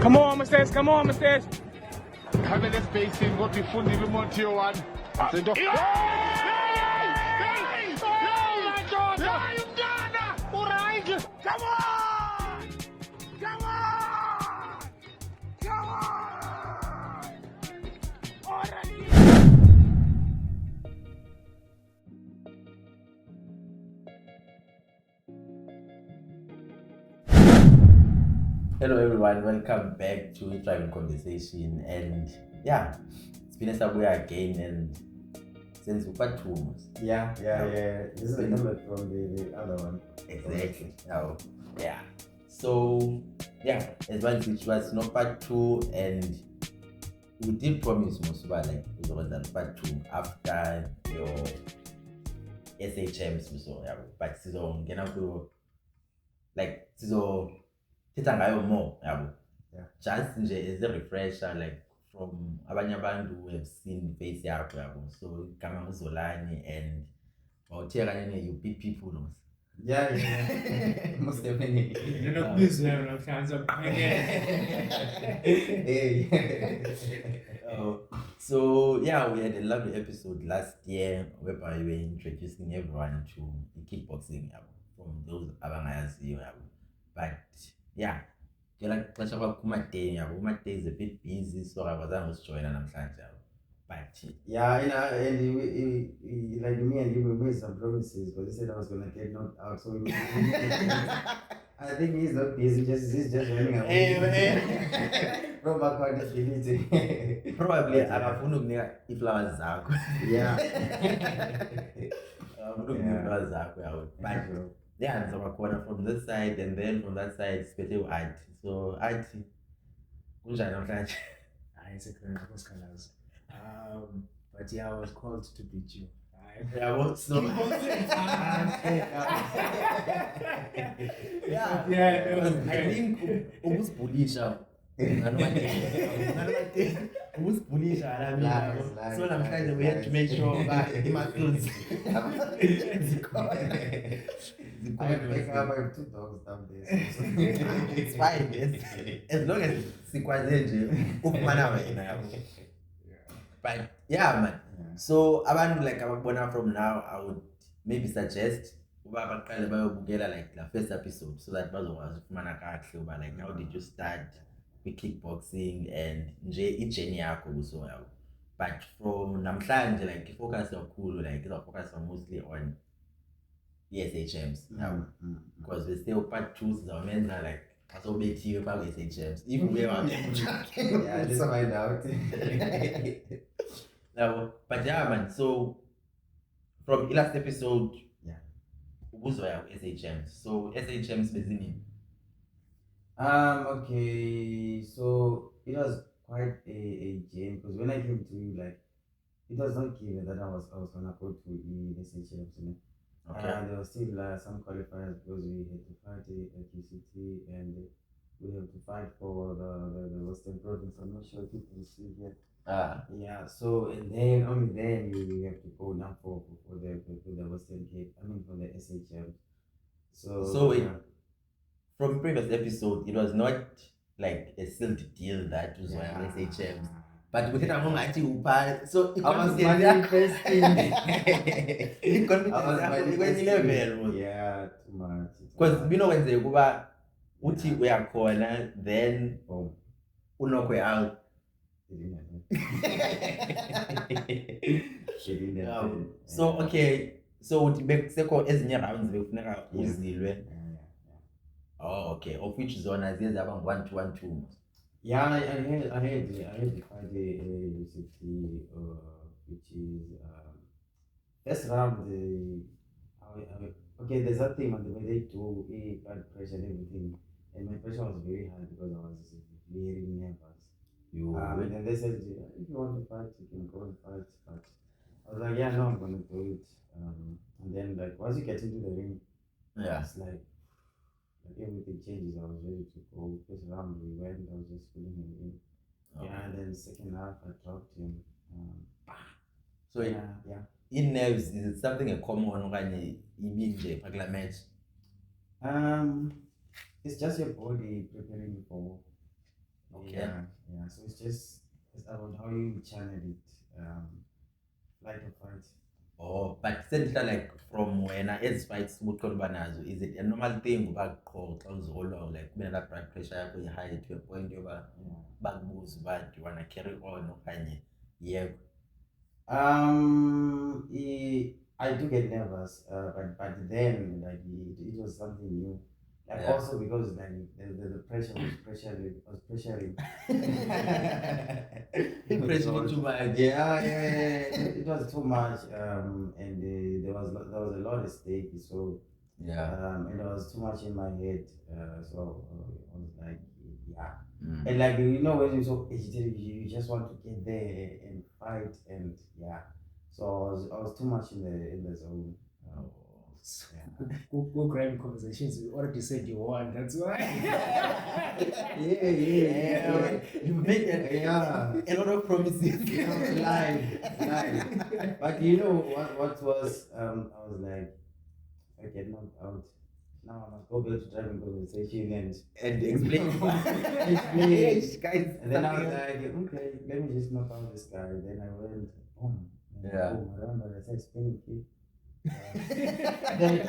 Come on, Mr. Come on, Mr. Kame le spacing ngothi ifundile umonti yo1. Sento. Come on! Come on! Come on! Already! Hello everyone, welcome back to Driving Conversation, and yeah, it's been a subway again, and since we got two. Yeah. This is a number from the other one. Exactly. Yeah. So yeah, as well, which was not part 2, and we did promise Musuba like it was that part 2 after your SHMs, so yeah, but so gonna go like so more, yeah. Just as a refresher, like from abanye abantu who have seen face yakho, yabo. So kama Zolani and you beat people. Yeah. Most definitely. You know, please learn of hands up. So yeah, we had a lovely episode last year whereby we were introducing everyone to the kickboxing, yabo, from those abangayaziyo, yabo. But yeah, like Kumate is a bit busy, so I was joining namhlanje. But yeah, and like me and you made some promises, but he said I was gonna get knocked out. So I think he's not busy, he's just running away. From my card is deleted. Probably akafuna ukunika iflowers zakho. Yeah. Flowers zakho, but yeah, so a corner from this side, and then from that side, special art. So art, kunjani namhlanje? It's a good colors. But yeah, I was called to beat you. Yeah, what's so? Yeah, I think almost bullish. So I'm trying we have to make sure that it must I have 2 dogs down there. it's fine. As long as but yeah, man. So abantu like ababona from now, I would maybe suggest uba baqale bayobukela like the first episode so that bazokwazi ukufumana kahle uba like how did you start with kickboxing and nje ijourney yakho kuso yabo. But from namhlanje like focus kakhulu like focus mostly on SHMs because we still part 2 sizamenza like asobethiwe pha SHMs if we are yeah, just find out. No, but yeah, man. So from the last episode, ubuzwa SHMs. So SHMs basically. Okay, so it was quite a journey because when I came to you, like it was not given that I was gonna go to the SHMs, you know. Okay. There was still some qualifiers because we had to fight at UCT and we have to fight for the Western Province. I'm not sure if you can see here. Yeah, so and then only then you have to go now for the Western Cape. I mean for the SHM. So wait, from previous episode, it was not like a sealed deal that was on SHMs. But we had a upa, so it I was manifesting. Yeah, too much. Because you know when they go uthi uyakhona then unokwe out. So okay, so uthi bekuseko ezinye rounds bekufuneka uzilwe. Oh, okay. Of which zona ziyezaba 1-2-1-2. Yeah, I had the Friday UCT, which is first round. Okay, there's that thing on the way they do blood pressure and everything, and my pressure was very high because I was very nervous. And then they said, if you want to fight, you can go and fight. But I was like, yeah, no, I'm gonna do it. And then like once you get into the ring, it's like everything changes. I was ready to go. First round we went, I was just pulling him in. Yeah, and then second half I dropped him. So in nerves, is it something a common when you meet the match? It's just your body preparing for Okay. Yeah. So it's about how you channel it. Flight or fight. Oh, but central like from when as fights banazo, is it a normal thing about cold or like when that blood pressure yakho high to a point yoba bakubuza but you wanna carry on okanye yebo? I do get nervous, but then like it was something new. Like Yeah. also because like the pressure was pressuring. Pressure too much. Yeah. It was too much. And there was a lot at stake. So Yeah. and there was too much in my head. So I was like, yeah. Mm. And like when you're so agitated, you just want to get there and fight, and yeah. So I was too much in the zone. Go grab conversations. You already said you won. That's why. Yeah. You made a lot of promises. Live. But you know what was I was like, if I get knocked out, now I must go back to driving conversation And explain. explain. Guys. And then I was like, okay, let me just knock out this guy. Then I went, boom. And Yeah. boom. I remember I said spinning kick. Then he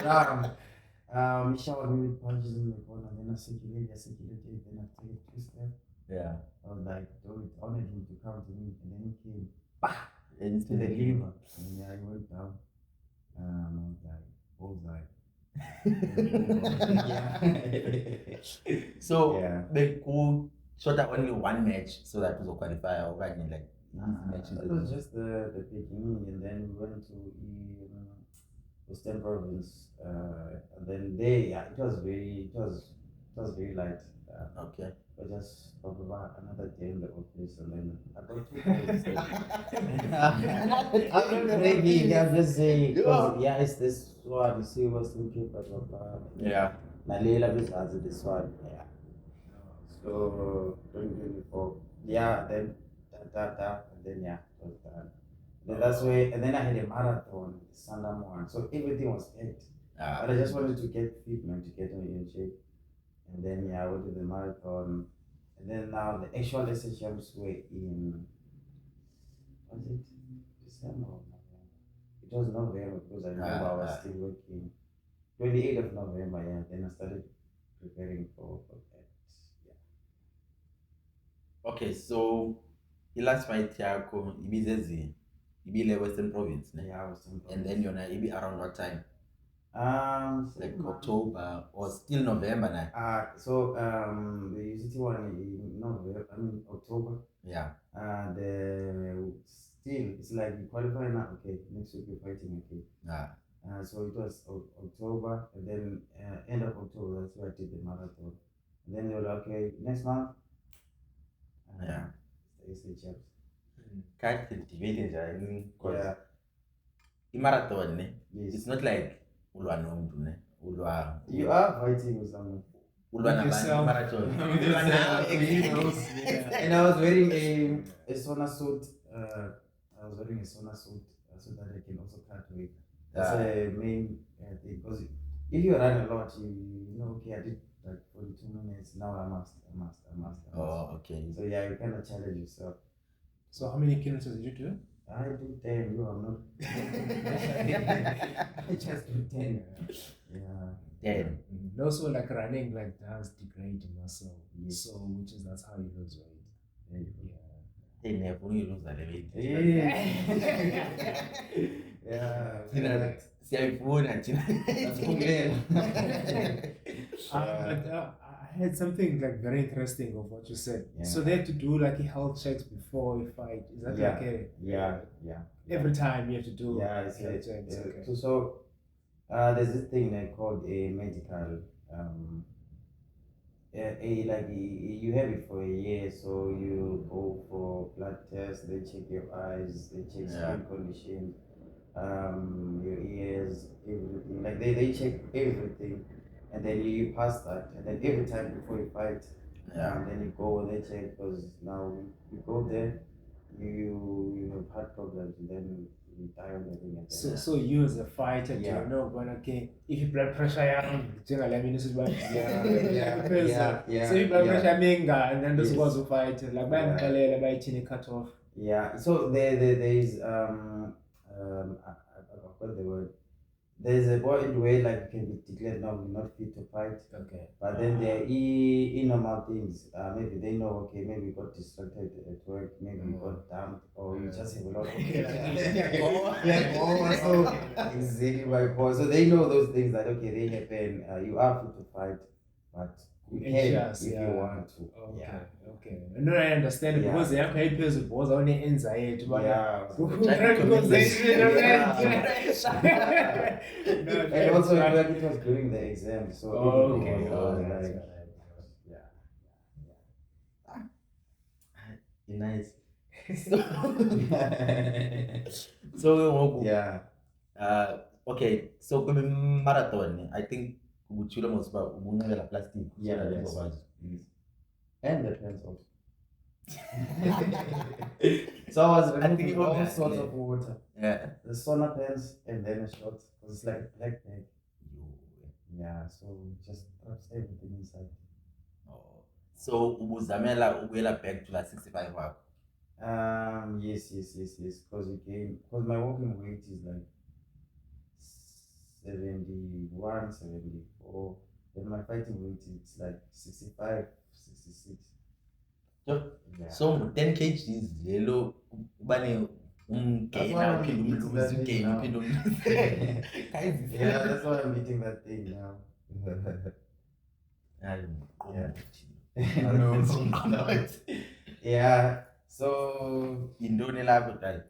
showered me with punches in the corner. Then I circulated. Then I took a twist. Yeah. I was like, dude, I wanted him to come to me. And then he came Into to the liver. And yeah, he went down. I was like, bullseye. So Yeah. they could shot up only one match so that was a qualifier or like matches. It was just the beginning, and then we went to Western Province, and then it was very light. Okay. But just about another day in the office, and then I got 2 points. I'm not bragging, I'm just saying, yeah, it's this one, you see what's looking, blah, blah, blah. Yeah. Nalela Bizazi, this one, yeah. So, 2024, yeah, then, and then, yeah, it was done. Then that's where, and then I had a marathon, Sunday morning, so everything was packed. But I just wanted to get fit, man, to get in shape. And then, yeah, I went to the marathon. And then now the actual SHMs were in, was it December or November? It was November because I remember I was still working. 28th of November, yeah. Then I started preparing for that. Yeah. Okay, so the last fight yakho ibizezi ibile Western Province, ne? Yeah, Western Province. And then you're ibi around what time? Like October or still November now? So the UCT one in November, October. Yeah. It's like you qualify now. Okay, next week you're fighting. Okay. So it was October, and then end of October, that's where I did the marathon. And then they were like, okay, next month. Yeah. It's the chaps. Can't cultivate it, Yeah. Marathon, ne? Yes. It's not like ulwa nomuntu, ne? Ulwa. You are fighting with someone. Ulwa na yourself. marathon. And I was wearing a sauna suit. I was wearing a sauna suit so that I can also cut weight. That's the main thing. Because if you run a lot, you know, okay, I did like 42 minutes. Now I must. Oh, okay. So yeah, you kind of challenge yourself. So how many kilometers did you do? I do 10. You are not. I just do 10. Yeah. 10. And also like running like does degrade muscle. Yes. So which is that's how you lose weight. There you go. Hey, never you lose that weight. Yeah. Cellphone and That's okay. But I had something like very interesting of what you said. Yeah. So they have to do like a health checks before you fight. Is that like a Yeah. every time you have to do It's health checks? Okay. So there's this thing like called a medical you have it for a year, so you go for blood tests, they check your eyes, they check skin condition, your ears, everything. Like they check everything, and then you pass that, and then every time before you fight, then you go, they check, because now you go there, you have heart problems, and then you die on the ring. And So you as a fighter, do Yeah. you know when okay, if you blood pressure yeah, so if blood yeah. pressure menga and then those Yes. was a fight like by cut off. Yeah, so there is I forgot the word. There's a point where like you can be declared not fit to fight. Okay. But then there are normal things. Maybe they know, okay, maybe you got distracted at work, maybe you got dumped, or you just have a lot of so exactly my point. So they know those things that okay, they happen. You are fit to fight, but you can Anxious, if you want to. Okay, Yeah. okay. No, I understand it Yeah. because yakho yayiphezulu because awune-anxiety Yeah. And also it was during the exam, so everything was like, Nice. So yeah. Okay, so marathon, I think uchula most about plastic. Yeah, yes. And the pens also. So I was removing all sorts of water. Yeah. The sauna pens and then a shot. Because it's like a black bag. Yeah, so just traps everything inside. Oh. So ubuzamela ubuyela back to like 65 hours. Yes. Because my walking weight is like 71, 74. Then my fighting weight is like 65, 66. Yeah. So 10 kgs lelo ubane gainer uphinde umlose ugain uphinde umlose. Yeah, that's why I'm eating that thing now. Yeah. So indoni lapho dad.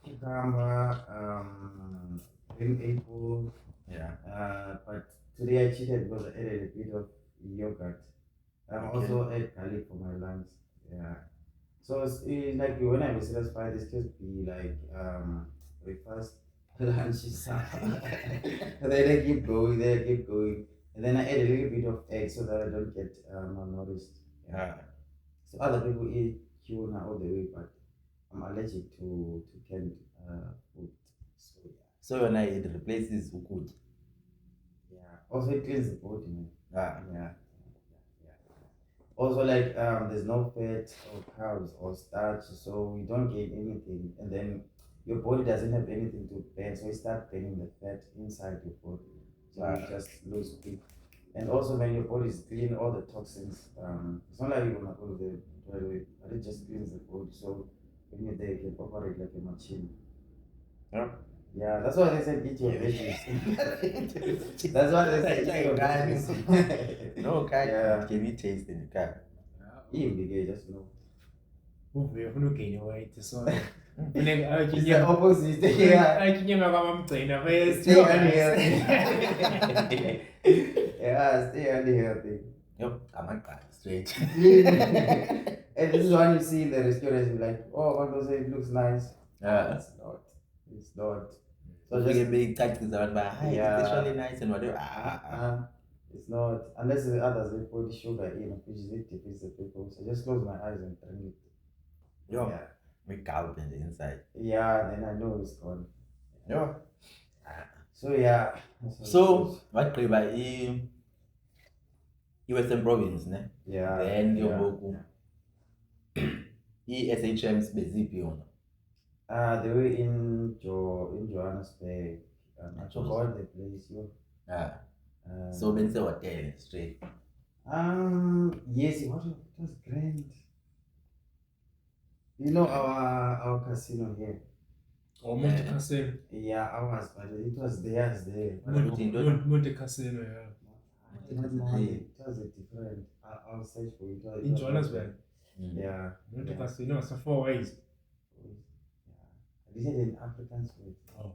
cucumber, green apple. Yeah. But today I cheated because I added a bit of yogurt. I also add garlic for my lunch. Yeah. So it's like when I'm a serious fight, it's just be like breakfast, lunch, and then I keep going, and then I add a little bit of egg so that I don't get malnourished. Yeah. So other people eat tuna all the way, but I'm allergic to canned food. So yeah. So when it replaces ukudya. Yeah. Also it cleans the body, man. Yeah. Also, like there's no fat or carbs or starch, so you don't gain anything, and then your body doesn't have anything to burn, so you start burning the fat inside your body, so you just lose weight. And also, when your body is clean, all the toxins, it's not like you're gonna go there right away, but it just cleans the body, so when you're there, you can operate like a machine. Yeah. Yeah, that's why they said eat your veggies. That's why they said eat your veggies. No, can Yeah. you taste it? You can. Even the guy just know. Uvuye ufuna ugain weight so It's the opposite. Yeah. ayinyema kwabamgcina Stay unhealthy. Yeah, stay unhealthy. Yep, I'm not straight. And this is when you see in the restaurants, you're like, oh, one person, it looks nice. Yeah. It's not. It's not. So just- just big touches about hi, Yeah. it's actually nice and whatever. It's not. Unless the others, they put sugar in, which is it defeats the people. So just close my eyes and drink it. Yo, Yeah. we gulp in the inside. Yeah, then I know it's gone. Yo. So yeah. So what by Western province, ne? yeah. Then yeah. Yoboku. SHMs beziphi yona. They were in Johannesburg. I forgot the place. Yeah. So bense hotel straight. Yes, it was grand. You know our casino here. or Monte Casino. Yeah, ours, but it was theirs there. Monte Casino, yeah. It was a different. I'll search for it. In Johannesburg. Yeah. Monte Casino, so 4 ways. This is an African sweet. Oh.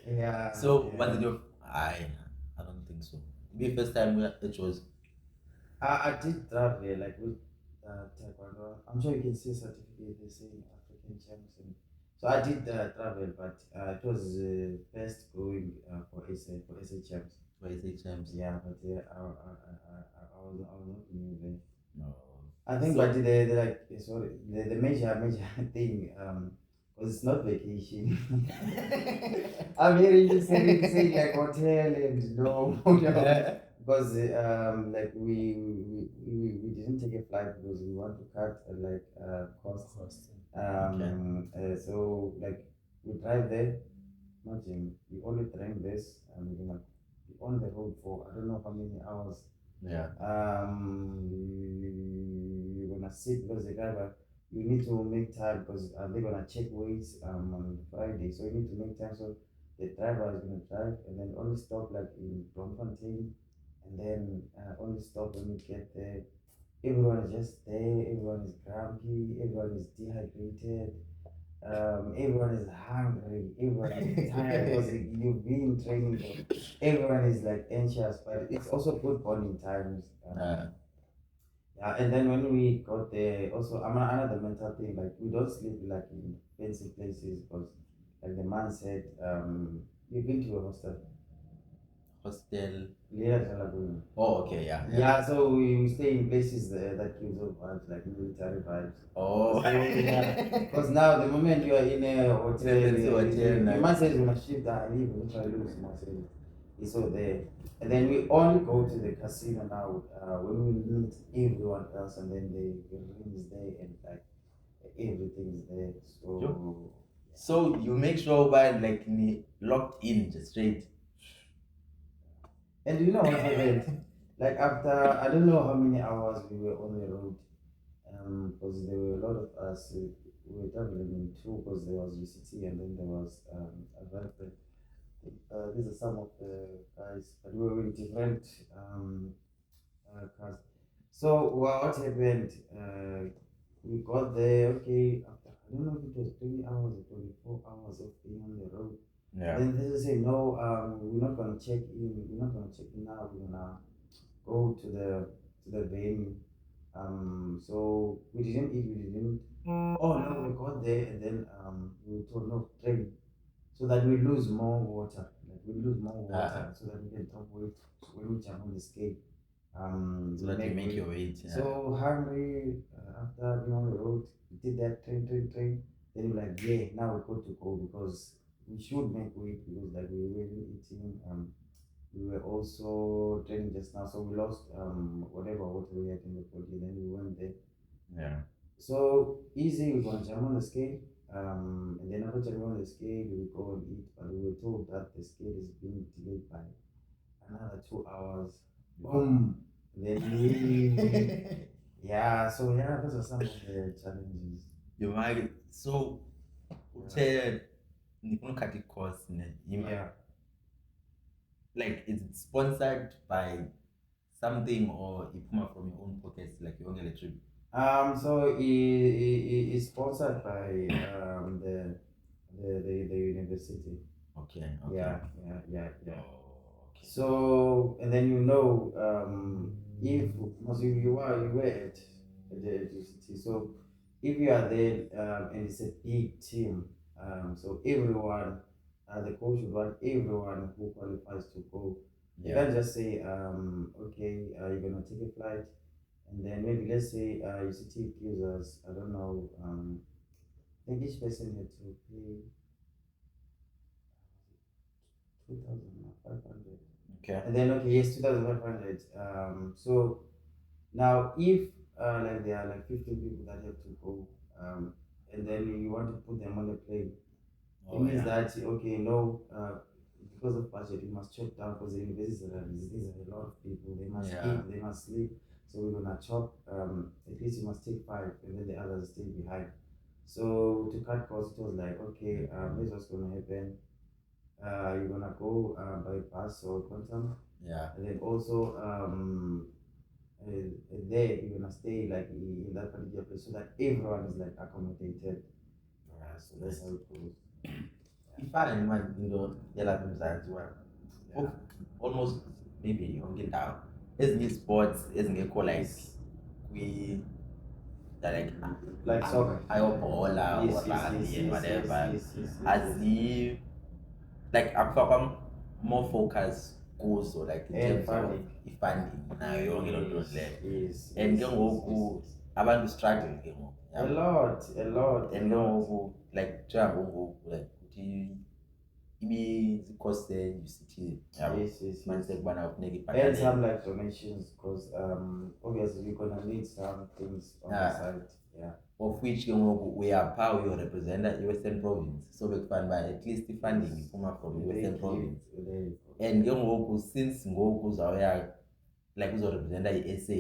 Yeah. So yeah. what did you I don't think so. The first time it was I did travel like with taekwondo. I'm sure you can see a certificate they say African champs. So I did travel, but it was best going for SA champs. for SHMs. Yeah, but I was not new there. No. I think, So- but the major thing, because it's not vacation. I'm hearing you say like hotel and no, because like we didn't take a flight because we want to cut costs. So like we drive there. Imagine we only train this and we're gonna be on the road for I don't know how many hours. Yeah. You're gonna sit because the driver you need to make time because they're gonna check weights on Friday, so you need to make time. So the driver is gonna drive and then only stop like in Bloemfontein, and then only stop when you get there. Everyone is just there. Everyone is grumpy. Everyone is dehydrated. Everyone is hungry. Everyone is tired because you've been training. So everyone is like anxious, but it's also good bonding times. Yeah, and then when we got there, also another mental thing, like we don't sleep like in fancy places because, like the man said, you've been to a hostel. Yeah, Jalagoon. Oh, okay, yeah. Yeah, so we stay in places that gives off vibes, like military vibes. Oh. So, yeah, because now the moment you are in a hotel, you must say when I shift that I leave, which I lose myself. It's all there. And then we only go to the casino now when we meet everyone else, and then the room is there and like everything is there. So, Sure. So you make sure by like locked in just straight. and you know what happened? Like after I don't know how many hours we were on the road, because there were a lot of us. We were traveling in two because there was UCT and then there was a Velvet. These are some of the guys, but we were in different cars. So what happened? We got there. Okay, after I don't know if it was 20 hours or 24 hours of being on the road. Yeah. Then they say no. We're not gonna check in. We're not gonna check in now. We're gonna go to the venue. So we didn't eat. We didn't. Oh no, we got there and then we were told no train, so that we lose more water. Like we lose more water, so that we can drop weight when we jump on the scale. So that you make your weight. Yeah. So hungry after being on the road, we did that train. Then we're like, yeah, now we got to go because we should make weight because like we were eating. We were also training just now, so we lost whatever water we had in the body. Then we went there. Yeah. So easy, we're gonna jump on the scale. And then after jumping on the scale, we go and eat. But we were told that the scale is being delayed by another 2 hours. Boom. Then yeah. So yeah, those are some of the challenges. You might so tell you cut it cost. Yeah. Like is it sponsored by something or you come from your own pockets like your own electric? So it is sponsored by the university. Okay. Yeah. Oh, okay. So and then if because you were at the university, so if you are there and it's a big team, so everyone the coach would want everyone who qualifies to go. You can't just say okay you're gonna take a flight. And then maybe let's say UCT gives us, I don't know, I think each person had to pay 2,500. Okay. And then, okay, yes, 2,500. So now if like there are like 15 people that have to go, and then you want to put them on the plane, it means that, okay, no, because of budget, we must chop down because the universities are a lot of people, they must eat, they must sleep. So we're gonna chop. At least you must take 5, and then the others stay behind. So to cut costs, it was like okay, this is what's gonna happen. You're gonna go by bus or quantum. Yeah. And then also there you're gonna stay like in that particular place so that everyone is like accommodated. Yeah. So that's how it goes. Ifana noma yala kumzansi wa almost maybe yonke indawo ezinye sports ezingekho like soccer, ayobhola or rugby and whatever azi like akufakwa more focus kuzo like in terms of funding nayo yonke loo nto leyo and ke ngoku abantu struggle ke ngoku. A lot. And ngoku like njengoba ngoku like uthi because you see Yes. manje kubana kufuneka And some ibhatale like donations, because obviously you're gonna need some things on the side. Yeah. of which ke ngoku uyapha uyorepresenta i-Western Province, so bekufana uba at least i-funding iphuma from i-Western Province. And ke ngoku since ngoku uzawuya like uzorepresenta i-SA,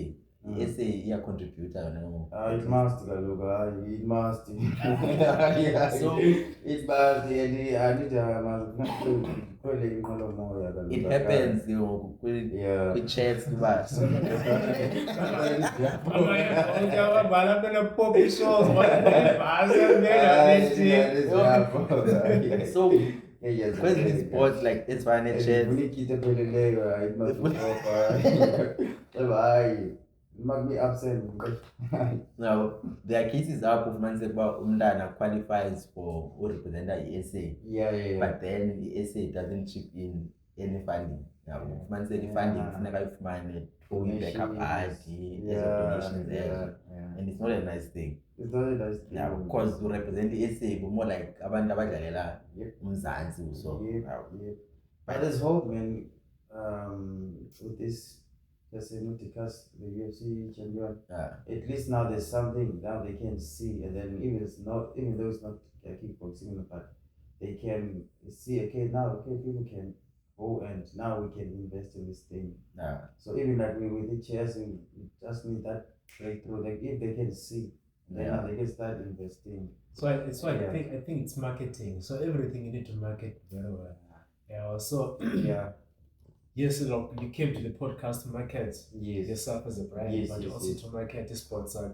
i-SA iyacontributa yona ke ngoku. It must, Galuga. It must. Yeah. So it must. I need it happens ke ngoku kwi-chats kuba so kwezinye sports like ezifana ne-chats it must be absent. now there are cases apho ufumaniseka uba umntana qualifies for urepresenta i-SA. Yeah. But then the SA doesn't chip in any funding. Ufumaniseka i-funding funeka uyifumane through i-backup party, donations there. And it's not a nice thing. It's not a nice thing. Yeah, because to represent the SA, but more like abantu abadlalela umzantsi. So but there's hope, man. With this, let's say Nutikas, the UFC champion. At least now there's something now they can see, and then even though it's not kickboxing, but they can see. Okay, people can go, and now we can invest in this thing. So even like with the chairs, we just need that breakthrough. Like if they can see, then now they can start investing. So I think it's marketing. So everything you need to market very well. Yeah. So yes, look, you came to the podcast to market yourself as a brand, but also to market the sponsor.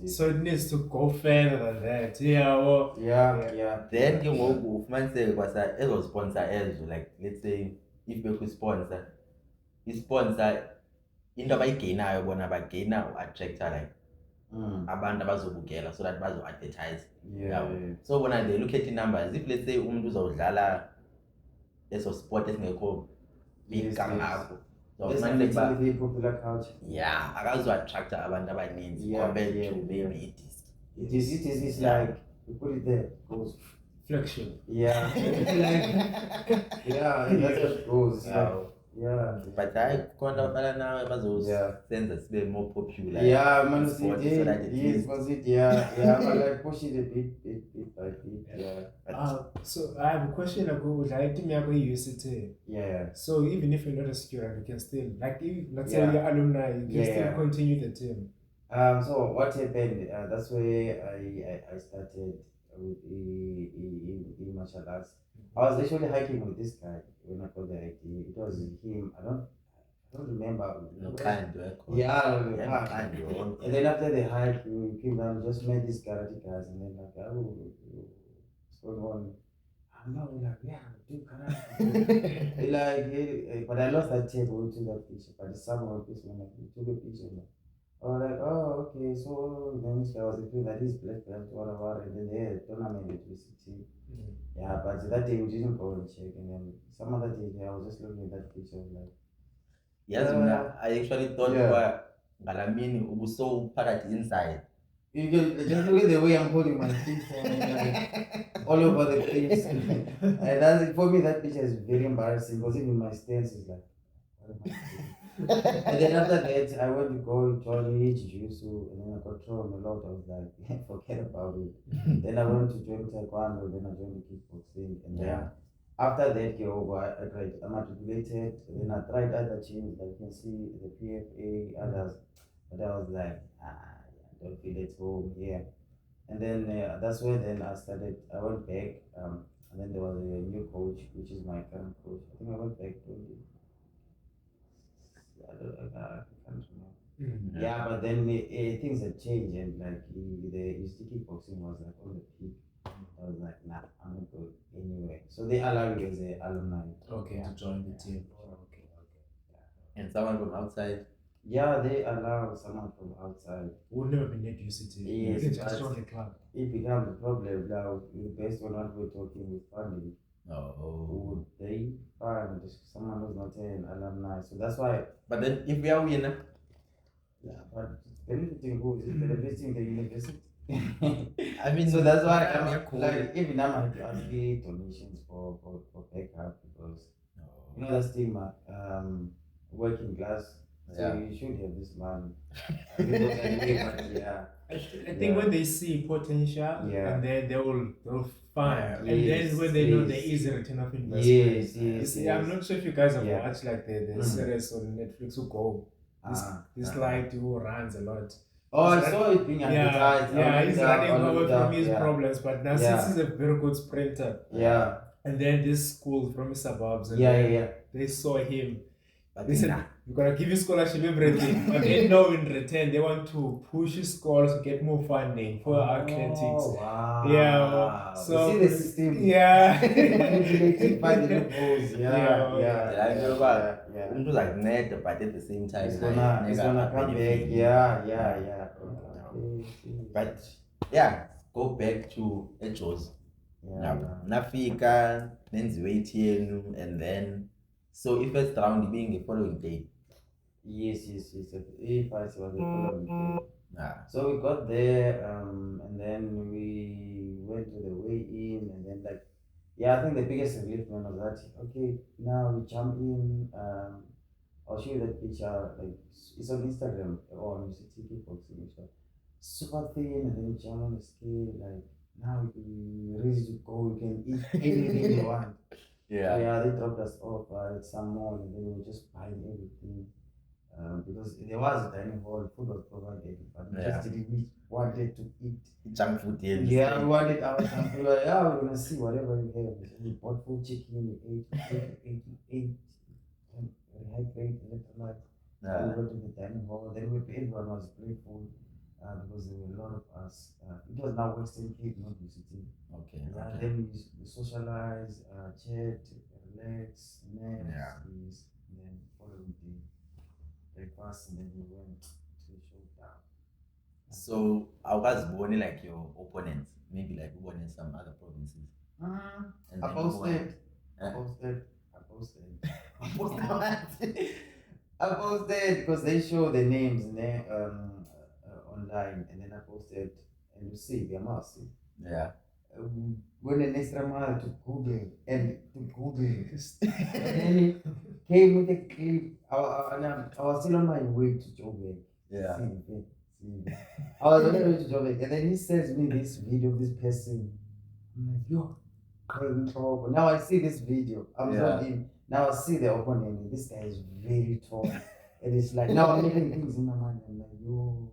So it needs to go further than that. Then ke ngoku ufumaniseke kwasa ezo sponsor ezo, like let's say if bekwi-sponsor, i-sponsor into abayigeyinayo bona bageyina u-attractor like abantu abazobukela so that bazo-advertise. So bona they look at i-numbers. If let's say umuntu uzawudlala eso sport esingekho big kangako, popular culture. akazu-attracta abantu abaninzi compared to maybe it is like you put it there, goes flexion. That's how it goes. But I can't have now bazosenza sibe more popular. Man, so that it is but like push it a bit by bit. So I have a question. Like, to me, I university. So even if you're not a student, you can still let's say you're alumni, you can still continue the team. So what happened? That's where I started with the martial arts. I was actually hiking with this guy when I got the idea. It was him. I don't remember. And then after the hike, we came down, just met these karate guys, and then like, what's going on? I'm not like, do karate. But I lost that table to that picture. But someone like, we took a picture. I was like, oh, okay. So then I was thinking that he's black belt, whatever, and then they had a tournament at UCT. But that day we didn't go and check, and then some other day I was just looking at that picture like. I actually thought Galamini was so packed inside. You can just look at the way I'm holding my feet like, all over the place. And for me that picture is very embarrassing because even my stance is like, what am I doing? And then after that, I went to go join Jiu-Jitsu, and then I got thrown a lot. I was like, forget about it. Then I went to join Taekwondo, then I joined the kickboxing, and then after that, I matriculated, and then I tried other gyms, like you can see the PFA, others, but I was like, I don't feel at home here. And then that's where then I went back, and then there was a new coach, which is my current coach. I think I went back to I can't remember. But then things had changed, and like the kickboxing was like on the peak. I was like, nah, I'm not going anywhere. So they allow you as an alumni. To join the team. And someone from outside. They allow someone from outside. Who never been at UCT. Yes, you can just join the club. It becomes a problem now, based on what we're talking with family. Would they find someone who's not an alumni? So that's why. But then if we are winner, Yeah, but benefiting who is it benefiting the university? I mean, So that's why yeah, I'm cool. like even I might ask the donations for backup because you know that stigma, working class. So Yeah. you should have this money. People can live, but yeah. I think when they see potential, Yeah. and then they'll fund, and Yes, then when they know there yes. is a return of investment. Yes, You yes, see, yes. I'm not sure if you guys have Yeah. watched like the series on Netflix who go. This light who runs a lot. Oh, I He's saw it being yeah, advertised. yeah, he's running I'll away look it from up, his yeah. problems, but now Yeah. since he's a very good sprinter, Yeah. and then this school from the suburbs, and Yeah, then yeah. they saw him. But They said, we're gonna give you scholarship, everything. But they know in return they want to push schools to get more funding for athletics. Wow. Yeah. So you see the system. yeah. Manipulating by the loopholes. Yeah, yeah. It was like net, but at the same time, It's like, gonna come back. Yeah. Okay. But yeah, go back to Echos. Yeah. Nafika, nenziwe ithiyenu, and then so if first round being the following day. Yes. If I was the following day. Yeah. So we got there, and then we went to the weigh-in, and then like, yeah, I think the biggest relief man was that okay, now we jump in. I'll show you that picture. Like it's on Instagram or on Kickboxing. Super thin, and then you jump on the scale. Like now we're ready to go. We can eat anything you want. Yeah. So yeah, they dropped us off at some mall, and then we were just buying everything. Because there was a dining hall, food was provided, but we just didn't wanted to eat junk food. Yeah, we wanted our junk food. Yeah, we're gonna see whatever we have. We bought full chicken, we ate, high grade electrolyte. We went to the dining hall. Then everyone was grateful because there were a lot of us. It was now Western Cape, not UCT. Okay. Then we socialize, chat, relax, naps, and then following day. Breakfast, and then we went to the showdown. So I was born like your opponents, maybe like born in some other provinces. I posted because they show the names online, and then I posted, and you see they must. Yeah. Went an extra mile to Google and and then it came with a clip. I was still on my way to Joburg. Yeah. I was on my way to Joburg, and then he sends me this video of this person. I'm like, yo, now I see this video. I'm talking. Now I see the opponent. This guy is very tall, and it's like now I'm making things in my mind. I'm like, yo,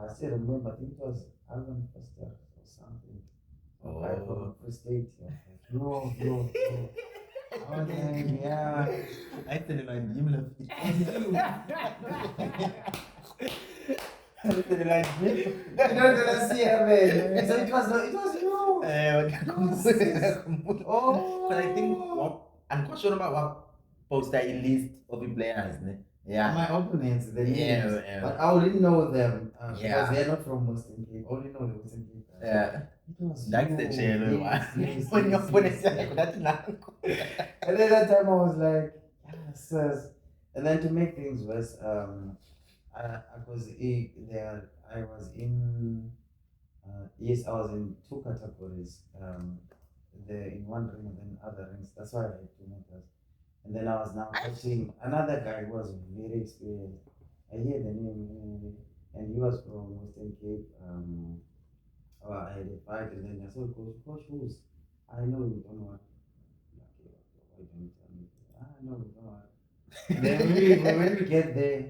I still remember. I think it was Alvin Foster or something. I from Free State. No. I was like, yeah. I tell you, I'm him. You don't gonna see her, man. So it was you. But I think I'm quite sure about what poster a list of the players. Yeah. My opponents, the names. But I didn't know them because they're not from Western Cape. I only know the Western Cape. Yeah. That's the channel. When your opponents like that now. And then that time I was like, yes. And then to make things worse, I was in two categories. In one ring and then other rings. That's why I had two meters. And then I was now coaching another guy who was very experienced. I hear the name, and he was from Western Cape. I had a fight, and then I said, Coach, who's? I know you don't want. Okay, why don't you tell me? I know you don't want. And then when we get there,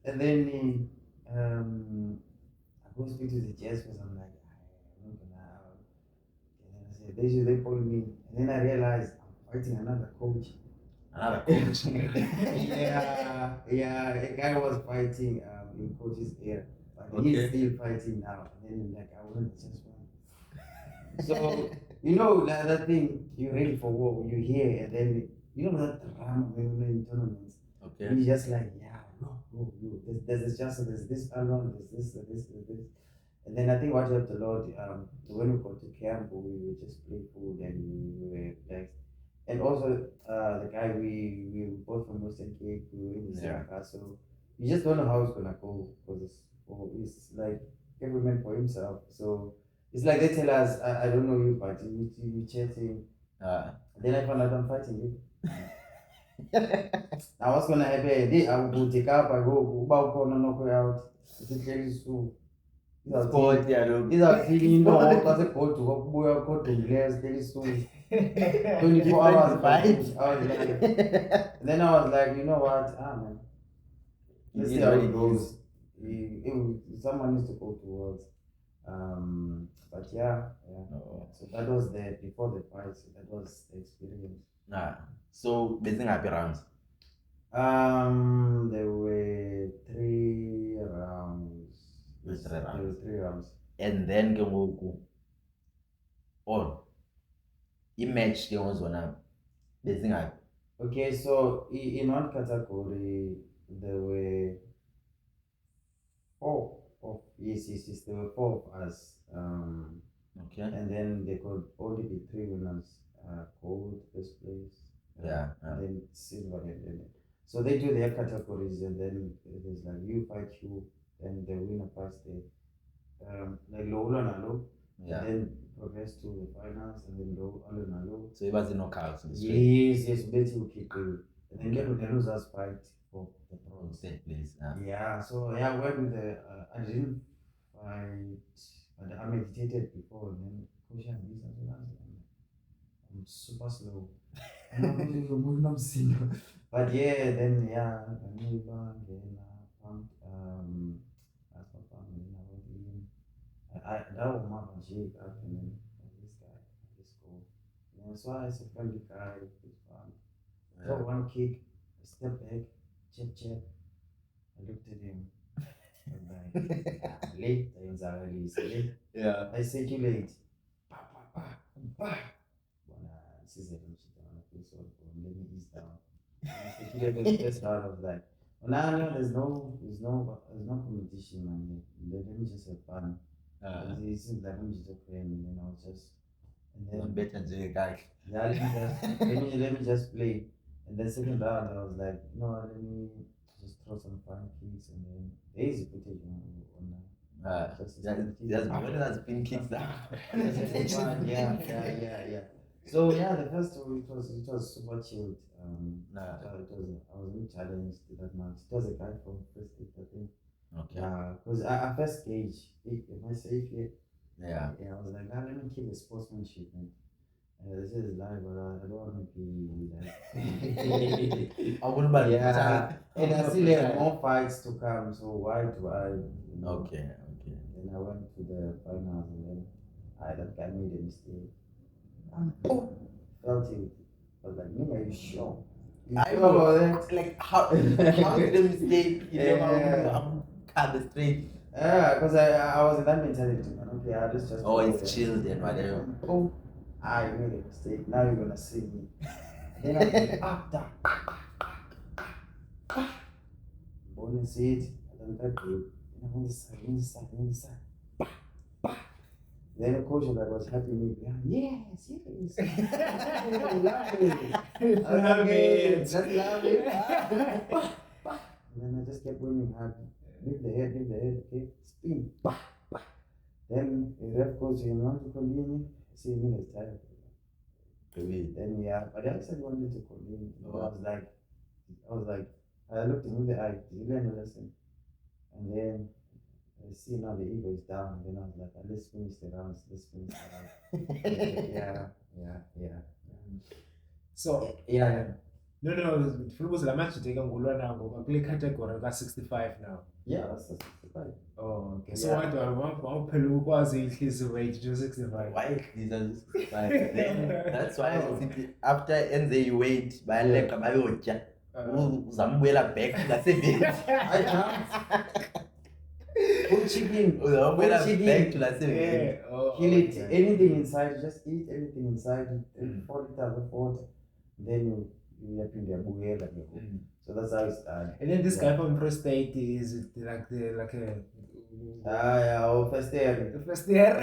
and then I go speak to the jazz because I'm like, I'm not gonna. And then I said, they call me, and then I realized I'm fighting another coach. Yeah, a guy was fighting in coach's ear, but he's still fighting now. And then like I won the chest one. So you know that thing, you're ready for war, you hear, and then you know that drama when we're in tournaments. Okay. You just like, go. There's this alone, there's this. And then I think what helped a lot, when we got to camp, we would just play food and we were relaxed. And also, the guy we were both from Western Cape, we were in the same car, so you just don't know how it's gonna go because it's like every man for himself. So it's like they tell us, I don't know you, but we chatting. Then I found out I'm fighting you. Now what's gonna happen? I will take up, I go about corner, knock her out. It's a very soon. Sport, yeah, These are feeling no what was it called to go to glass very soon. 24 hours fight. Then I was like, you know what? Man. Let's see how it goes. Someone needs to go towards. But yeah. So that was before the fight. That was the experience. So basically happy rounds. There were 3 rounds. Yes, 3 rounds. There were 3 rounds. And then ke ngoku on match ke ngozona bezingapi. Okay, so in one category there were 4 of yes, there were 4 of us. Okay. And then there could only be 3 winners. Gold, first place. And then silver and then. So they do their categories and then there's like you fight you, then the winner fights the like low and low. And then progress to the finals and then low and low. So it was the knockouts. Yes, basically will keep going. And then get the losers fight for the bronze. Third place. Yeah, so I went with the I didn't fight, but I meditated before and then push and this and that. I'm super slow. But yeah, then I moved on, then asked my family, then I went in. That was my magic, and then this guy, let's go. And so I said, friendly guy, it's fun. So one kick, I step back, check. I looked at him. I was like, late, I circulate. Let me ease down. I circulated the first round of that. Well, now there's no competition, man. Let me just have fun. It seems like I'm just playing, and then I was just and then better guy. Yeah, let me just play. And then second round I was like, no, let me just throw some fun kicks and then there is footage on that's been kicks now. Yeah. So yeah, the first two it was super chilled. I wasn't challenged that much. It was a guy from First State, I think. Okay. Because at first stage, am I safe yet? Yeah. I was like, let me keep the sportsmanship, man. This is live, but I don't want to be like. I wouldn't mind. Yeah. And I still have more fights to come, so why do I? Okay. Then I went to the finals, and then that guy made a mistake. Felt it. I was like, nigga, are you sure? I know that. Like how did the mistake? Cut the straight. Yeah, because I was in that mentality. Okay, I'll just. It's chilled and whatever. I made a mistake. Now you're gonna see me. Then I'm like, bonus it. I don't that good. And I'm on the side. Then the coach was happy me. Yes. I love it. Just love it. And then I just kept winning happy. Lift the head, okay? Spin. Then the ref goes, you want to continue? See, nigga's tired. Then but I said he wanted to continue. I was like, I looked him in the eye. Did you learn a lesson? And then I see now the ego is down. And then I was like, let's finish the rounds. Yeah. So yeah. No, Fulbu's la match take ngolwa nabo but play category ka 65 now. Yeah, that's 65. Oh, okay. So why do I want phela ukwazi ihlise weight to 65? Why is 65? That's why after NZ you wait bayaleka bayotya. Uzambuyela back to 70. Put chicken. Back to 70. Kill it. Anything inside, just eat anything inside. 4 liters of water. Then you have in the buhela. So that's how it started. And then this guy from prostate is it like a first year. First year.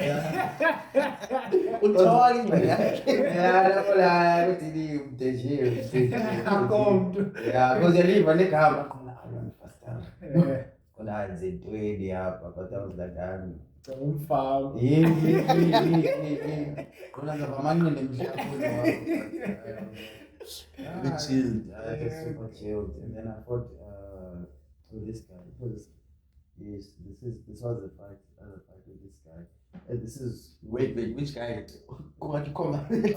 Because you leave and they come. When I had Z20 up, but I was like, Farm. we chilled. Just super chilled. And then I fought with this guy. This was the fight. With this guy. This is wait, which guy? What you call that? This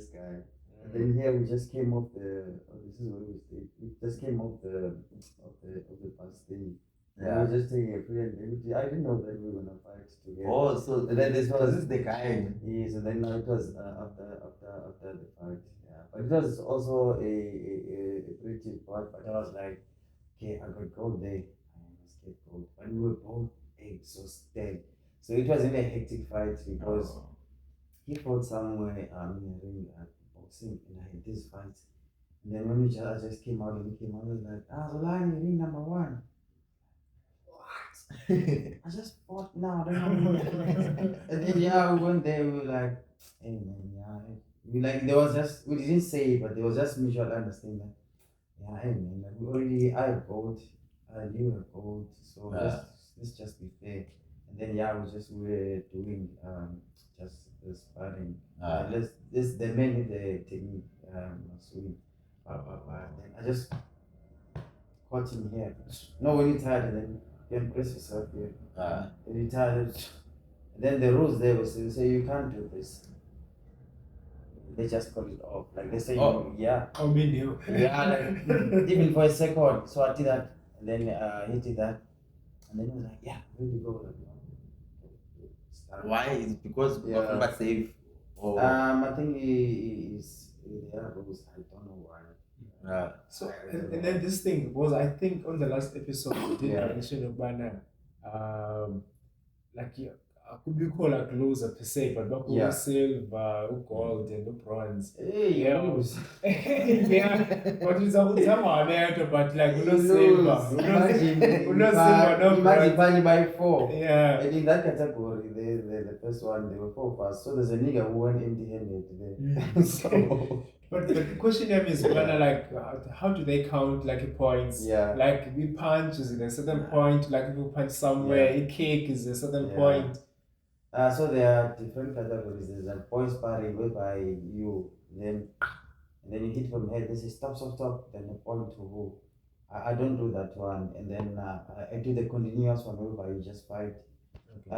guy. And then here we just came off the. This is where we stayed. We just came off the bus thing. Yeah. We were just taking a free and I didn't know that we were gonna fight together. Oh, so then this was the guy. Yes, and then it was after the fight. Yeah, but it was also a pretty fight. But I was like, okay, I got gold there. I must get gold. But we were both exhausted. So it wasn't a hectic fight because he fought somewhere in a ring at boxing, and I had this fight. And then when I just came out, and he came out, I was like, Zolani, ring number 1. I just fought now. I don't know. And then we went there. We were like, "Hey man, we like there was just we didn't say it, but there was just mutual understanding. Hey man, like we already I have gold, you have gold, so let's just be fair." And then we were doing just the sparring. This the men with the technique swing. Then I just caught him here. No, when you tired, and then. You can press yourself here. Every time, then the rules there was they say you can't do this. They just call it off. Like they say, yeah. How many you? Yeah, like even for a second. So I did that, and then he did that, and then he was like, yeah, where do you go? Why? Is it because of safe? Or I think he is there rules. I don't know why. So and then this thing was I think on the last episode we did mention about like I could be called like loser per se, but silver, gold, and bronze. Yeah, but it's a good but like no silver, no bronze. By 4. Yeah. And in that category, the first one there were 4 of us. So there's a nigga who went empty-handed today. So. But the question here is like how do they count like a points? Yeah. Like we punch is at a certain point, like if you punch somewhere, a kick is a certain point. So there are different categories. There's like point sparring whereby you then you hit from head, they say stop, then a point to who. I don't do that one, and then I do the continuous one whereby you just fight. Okay.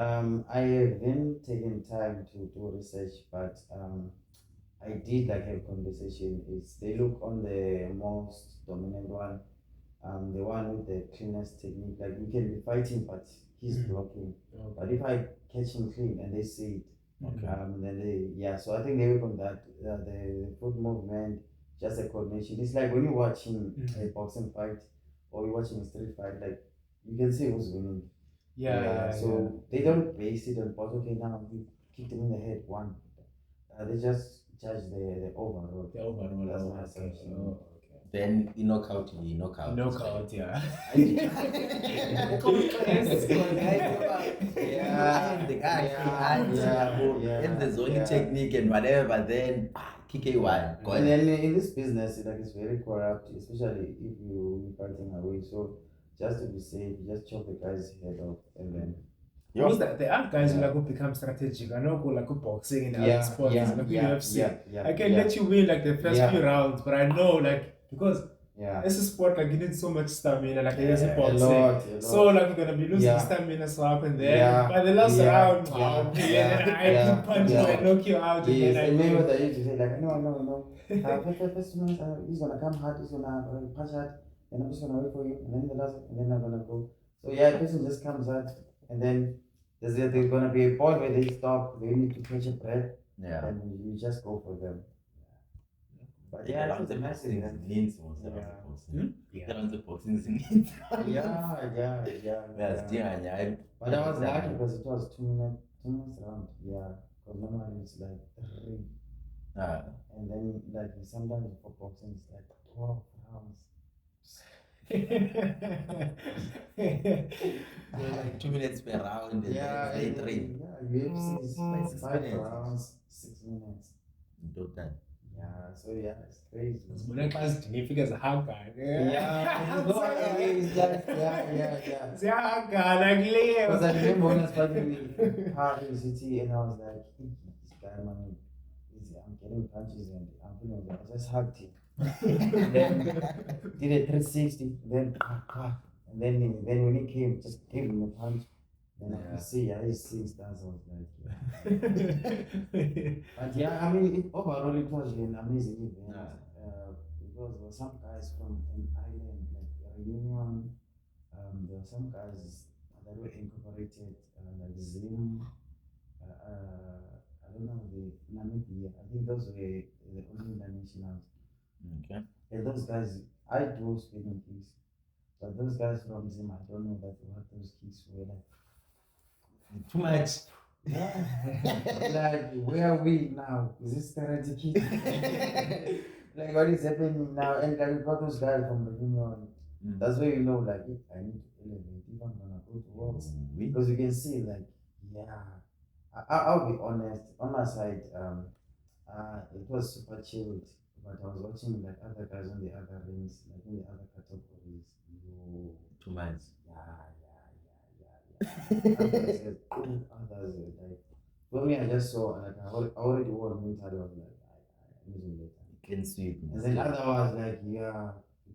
I haven't taken time to do research, but I did like have conversation. Is they look on the most dominant one, the one with the cleanest technique. Like we can be fighting, but he's blocking. Okay. But if I catch him clean and they see it, then so I think they work on that. The foot movement, just the coordination. It's like when you're watching a boxing fight or you're watching a street fight, like you can see who's winning. So they don't base it on okay now you kick them in the head one. They just judge the overall. The overall. That's my assumption. Okay. Then you knock out, yeah. And the zoning technique and whatever, then kick a one. And then in this business, it's very corrupt, especially if you're fighting away. So just to be safe, you just chop the guy's head off and then. Because there are guys who become strategic. I know like boxing and other sports, like UFC. I can let you win like the first few rounds, but I know like because it's a sport like you need so much stamina, like there's a boxing. A lot. So like you're gonna be losing stamina so up and there. By the last round, I punch you and knock you out. Yes, I remember that used to say like no. First he's gonna come hard, he's gonna punch hard, and I'm just gonna wait for you, and then the last, and then I'm gonna go. So the person just comes out, and then there's gonna be a point where they stop, they need to catch a breath, and you just go for them. But that was the boxing needs most of the boxing. That was the boxing needs. But I was lucky because it was 2 minutes round. Because normally it's like 3. And then like sometimes for boxing it's like 12 rounds. Like 2 minutes per round. UFC is 5 rounds, 6 minutes. Do that. Yeah, so yeah, it's crazy. Zibona xa zidinifika zihagana. Ziyahagana kuleyo. Because I remember when I was fighting hard city and I was like, this guy, man, I'm getting punches and I'm feeling like I just hugged him. Then did a 360, then and then when he came, just gave him a punch. Then I could see, his 6 stars. I was like, but yeah, I mean, overall it was an amazing event. Because there were some guys from an island like Reunion. There were some guys that were incorporated, like Zim. I don't know the Namibia. I think those were the only internationals. Okay. And those guys, I do spinning kicks, but those guys from Zim, I don't know that what those kicks were like. Too much. Like, where are we now? Is this karate kick? Like, what is happening now? And like, we got those guys from the Union. That's where you know, like, I need to elevate if I'm gonna go to worlds. Because you can see, like, I'll be honest, on my side, it was super chilled, but I was watching like other guys on the other rings, like in the other categories. Too much. Others like, for me, I just saw, like, I already won mentally, I was like, I'm using later. Clean sweep. And then other was like, it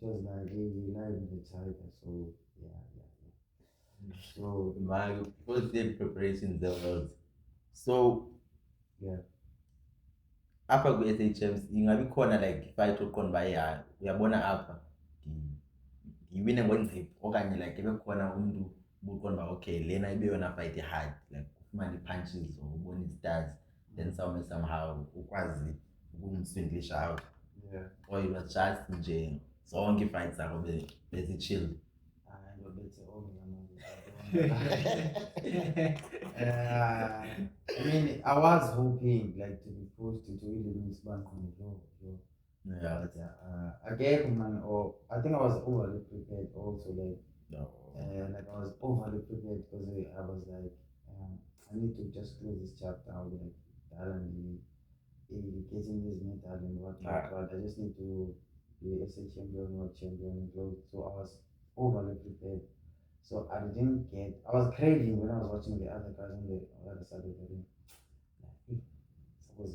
was like, he lied in the tiger, so so My first day preparations there was so apha ku-SHMs ingabi khona like fight okhona uba uyabona apha ndiwine ngongqipho okanye like ebe khona umntu ubuqonda uba okay lena ibe yona fight hard like ufumane ii-punches or ubone ii-stars then somehow ukwazi ukumswindlisha out or it was just nje zonke ii-fights zakho bezichill. I mean, I was hoping like to be pushed to really miss back on the job. But again, man, or I think I was overly prepared also. Like, like I was overly prepared because I was like, I need to just close this chapter out, like, and getting this medal and whatnot. But I just need to be a champion or champion. So I was overly prepared. So I didn't get. I was craving when I was watching the other guys on the other side of the ring. Like, suppose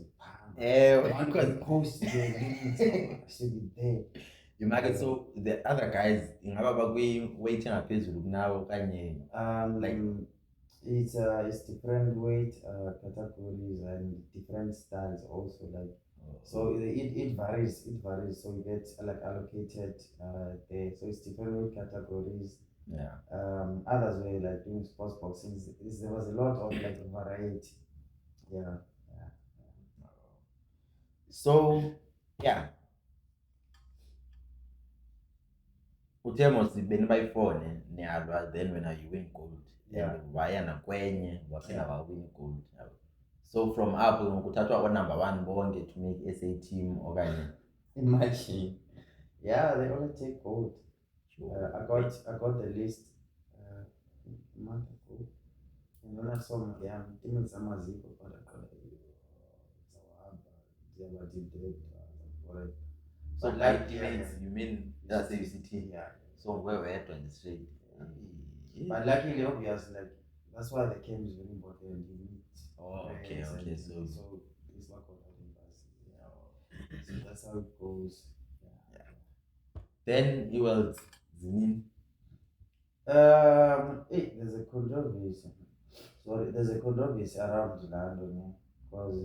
Because post I should be there. You market so the other guys ingaba waiting ngaphezulu kunawe okanye like it's different weight categories and different styles also, like so it varies. So you get like allocated there, so it's different weight categories. Others were like doing sports boxing. There was a lot of like variety. So uthe mos benibayifone niyalwa then wena you win gold waya nakwenye waphela wawin gold. So from apho ngokuthathwa number 1 bonke to make SA team okanye imagine. They only take gold. I got the list a month ago, and when I saw my teammates amaziko, but so like teammates you mean that's ACT? So where we're at on the street. But luckily, obvious, like that's why the game is very important. You need okay. So it's not about so that's how it goes. Then you will Zinin. There's a controversy. Sorry, there's a controversy around London because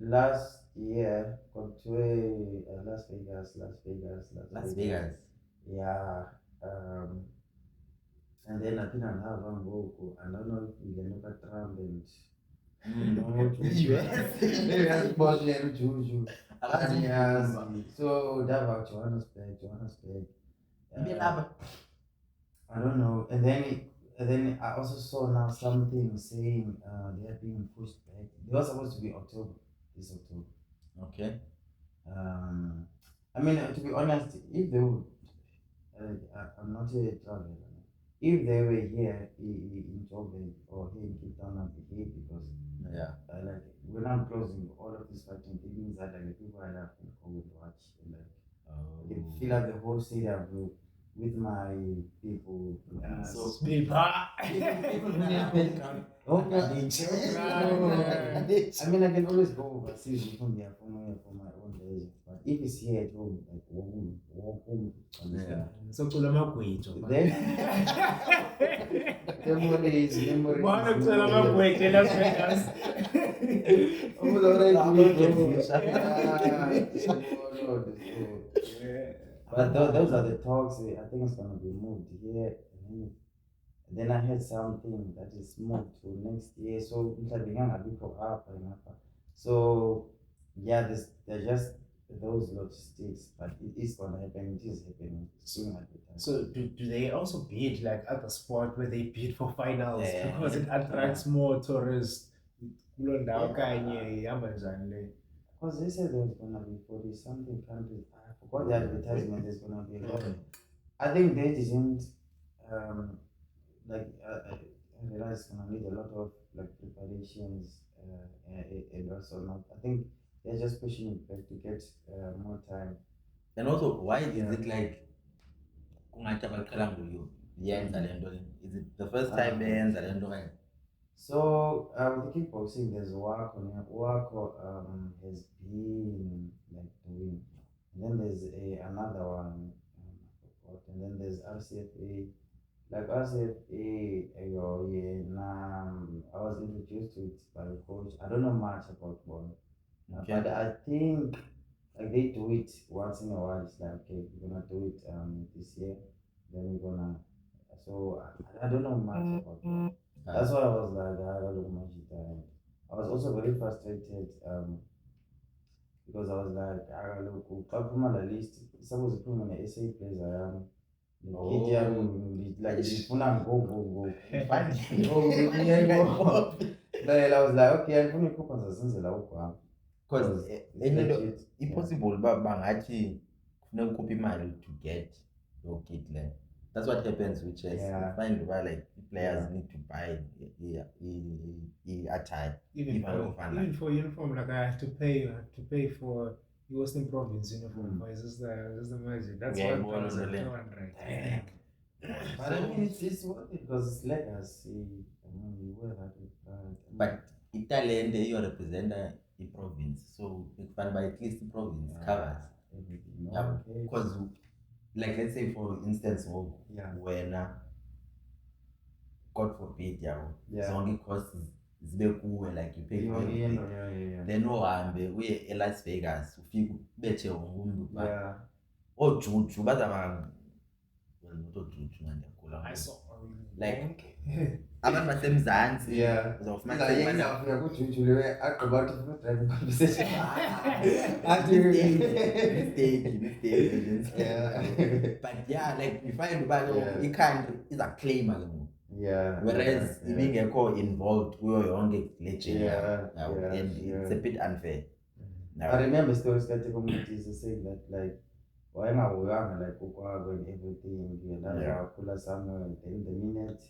last year got to Las Vegas. Yeah. And then I think another one go. I don't know if we can look at Trump and Juju. So that about Johannesburg. I don't know. And then I also saw now something saying they are being pushed back. They were supposed to be this October. Okay. I mean, to be honest, if they would, I'm not a traveler. if they were here in Joburg or here in Cape Town, I'd be here because like when I'm closing all of this fighting, it means that like the people I love can go and watch and like I can fill out the whole stadium with my people. So people I mean, I can always go overseas from there for my own leisure. But if it's here at home, like home. so kulamagwijo. Memories. Bwana kusala magwijo Las Vegas. But those are the talks. I think it's gonna be moved here, and then I had something that is moved to next year. So so yeah, they're just those logistics, but it is gonna happen. It is happening soon at the time. So do they also bid like other sport where they bid for finals because it attracts Yeah. more tourists? Because they said there was gonna be 40 something countries. I forgot the advertisement. There's gonna be a lot. I think they didn't I realized it's gonna need a lot of like preparations and also not. I think they're just pushing it back to get more time. And also, why is it like is it the first time So with kickboxing, there's Wako has been like doing, and then there's another one, I forgot, and then there's RCFA. Like RCFA, I was introduced to it by a coach. I don't know much about ball, but I think like they do it once in a while. It's like, okay, we're gonna do it this year, then we're gonna. So I don't know much about ball. That's why I was like, I don't know much time. I was also very frustrated because I was like, I look up from the list. Suppose to put on the SA players I am. Like this phone go. Then I was like, okay, I'm gonna cook on the sense of because it's possible bangathi kufuneka ukhuphe imali to get your kit there. That's what happens with chess. You find like players need to buy attire. Even for uniform, like I have to pay for Western Province uniform. Is this the magic? That's what was right. But I mean, it's worth it because it's legacy. I mean, you wear that with pride. But Italian, they represent a province, so you can buy at least the province covers everything. Because, like, let's say for instance, when God forbid, zonke costs zibe kuwe, like you pay for everything. Then uhambe uye Las Vegas ufike ubethe umuntu ojuju bazaba not ojuju manje yakula. I saw like abantu basemzansi uzofumana uyafika kujujuliwe agqiba ukuthi ufuna driving conversation. Mistake. But yeah, like you find i-country is a claimer ke ngoku. Whereas ibingekho involved kuyo yonke legend and it's a bit unfair. I remember stories that communities saying that like wayengawuyanga like ukwakho and everything pull somewhere in the minute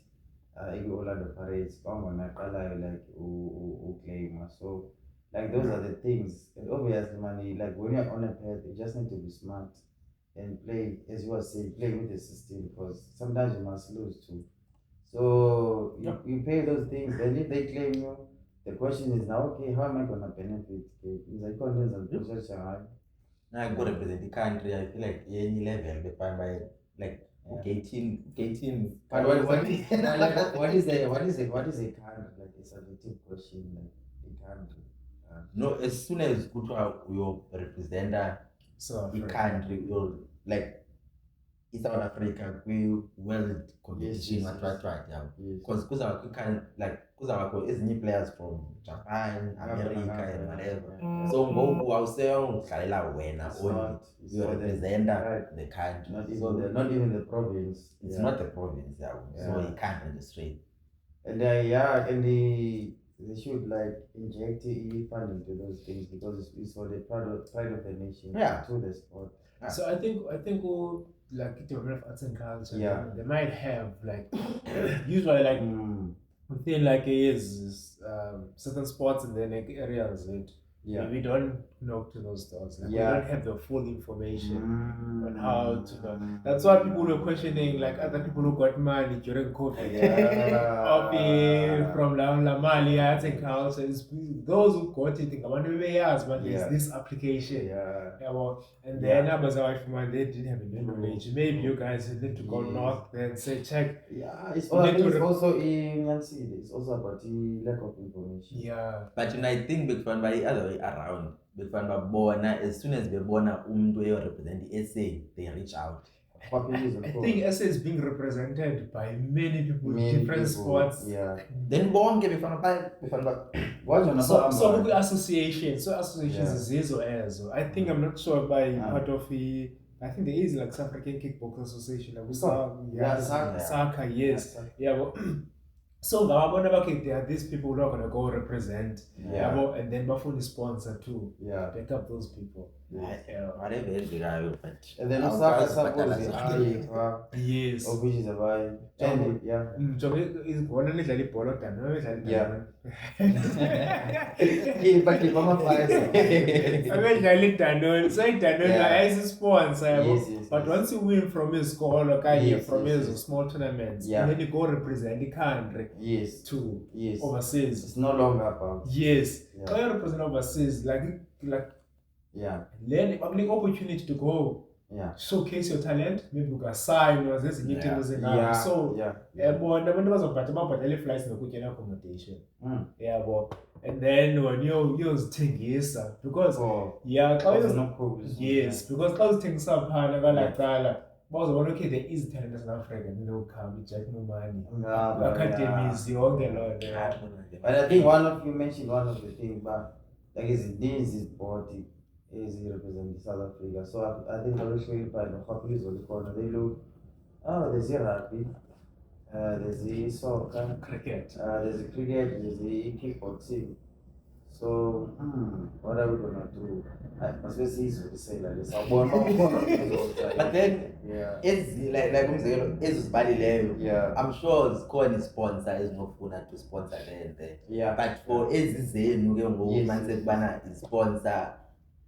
Orlando Pirates bangona like uclaim. So like those are the things, and obviously money, like when you're on a path you just need to be smart and play, as you were saying, play with the system, because sometimes you must lose too. So you pay those things, then if they claim you, the question is now, okay, how am I gonna benefit? Now I go represent the country. I feel like any level they find by like 18. But what is a country? Like it's a subjective question. Like a country. No, as soon as you represent a country, you're like in South Africa, we world competition, because there's new players from Japan, America, and whatever. So I will say you represent the country. Not even the province. It's not the province, so you can't register. And they should like inject funding to those things, because it's for the pride of the nation, to the sport. So I think like Department of Arts and Culture, Yeah. they might have like usually like within like years certain sports and then like areas that we don't knock to those doors. Like we don't have the full information on how to know. That's why people were questioning like other people who got money during COVID. From La Mali Arts and Culture. Those who got it, but there's this application. And then others are from they didn't have any knowledge. Maybe you guys need to go north and say check. It's also in it's also about the lack of information. But I think big fan by the other way around. Big fan by Bona, as soon as they Bona represent the SA, they reach out. I think SA is being represented by many people in different sports. Then Bon can be fan by so associations is this or as. I think I'm not sure by part of the. I think there is like South African Kickboxing Association. Saka, yes. So there are these people who are gonna go represent, and then Bafuni sponsor too. Back up those people. Whatever is the guy, but and then Osaka suppose yes. Of which is a buy. And is one of the polo time. But if I'm a as a sponsor. But once you win from his school or from his small tournaments, and then you go represent the country to overseas. It's no longer about When you represent overseas, like learn public opportunity to go showcase your talent, maybe you can sign or this meetings and so when was about flights and accommodation. And then when you use things because because those things are like okay, there is talent in South Africa, no come, Jack no money. Academies, but I think you mentioned one of the things, but like this body is representing South Africa. So I think the issue by the police on the corner, they look, there's the rugby, there's the soccer, cricket, there's the cricket, there's the kickboxing. So what are we gonna do? Especially to say like this. But then it's like I'm sure Score sponsor is not fun to sponsor there. But for Zen man said banner is sponsor